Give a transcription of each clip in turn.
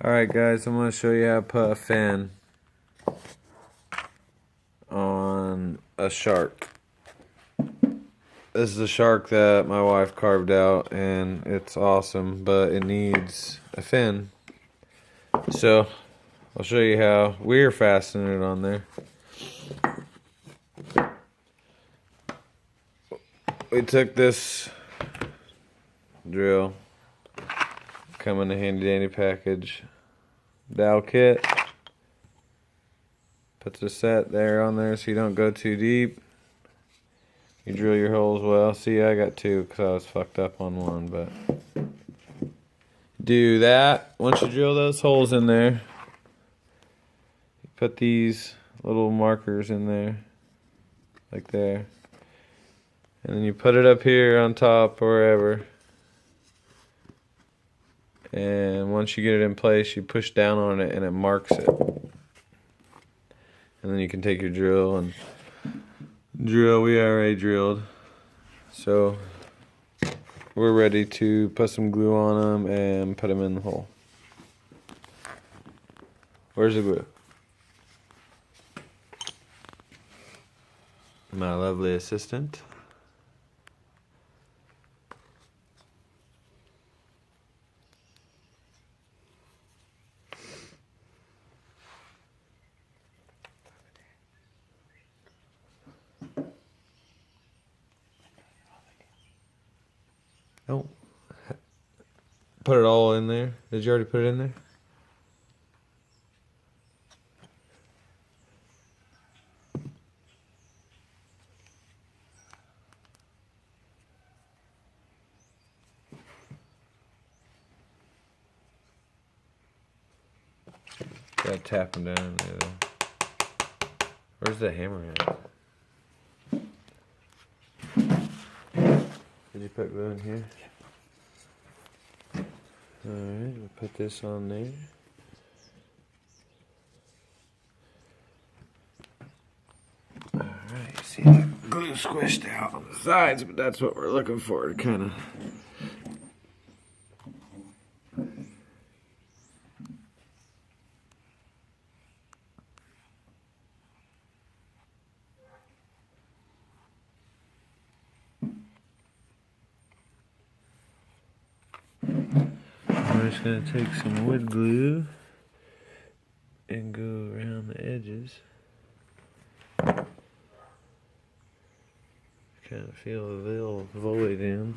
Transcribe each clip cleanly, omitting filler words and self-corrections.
Alright guys, I'm going to show you how to put a fin on a shark. This is a shark that my wife carved out and it's awesome, but it needs a fin. So, I'll show you how we're fastening it on there. We took this drill, come in a handy dandy package, dowel kit. Put the set there on there so you don't go too deep. You drill your holes well. See, I got two because I was fucked up on one, but do that. Once you drill those holes in there, you put these little markers in there, like there. And then you put it up here on top or wherever. And once you get it in place, you push down on it and it marks it. And then you can take your drill and drill. We already drilled. So we're ready to put some glue on them and put them in the hole. Where's the glue? My lovely assistant. Oh, put it all in there. Did you already put it in there? Gotta tap them down there though. Where's the hammer at? Did you put glue in here? Alright, we'll put this on there. Alright, see that glue squished out on the sides, but that's what we're looking for to kind of. I'm just going to take some wood glue and go around the edges. Kind of feel a little void in.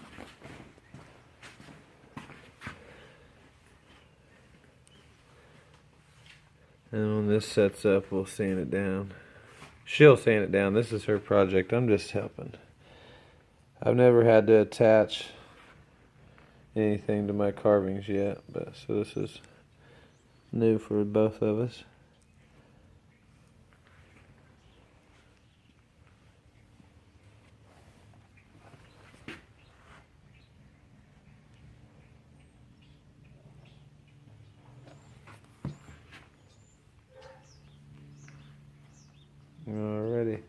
And when this sets up, we'll sand it down. She'll sand it down. This is her project. I'm just helping. I've never had to attach anything to my carvings yet, but so this is new for both of us. Alrighty,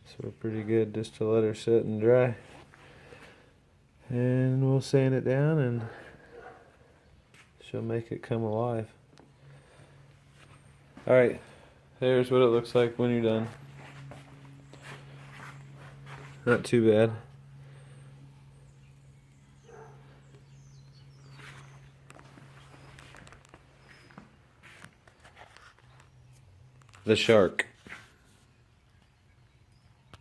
so we're pretty good just to let her sit and dry. And we'll sand it down and she'll make it come alive. Alright, here's what it looks like when you're done. Not too bad. The shark.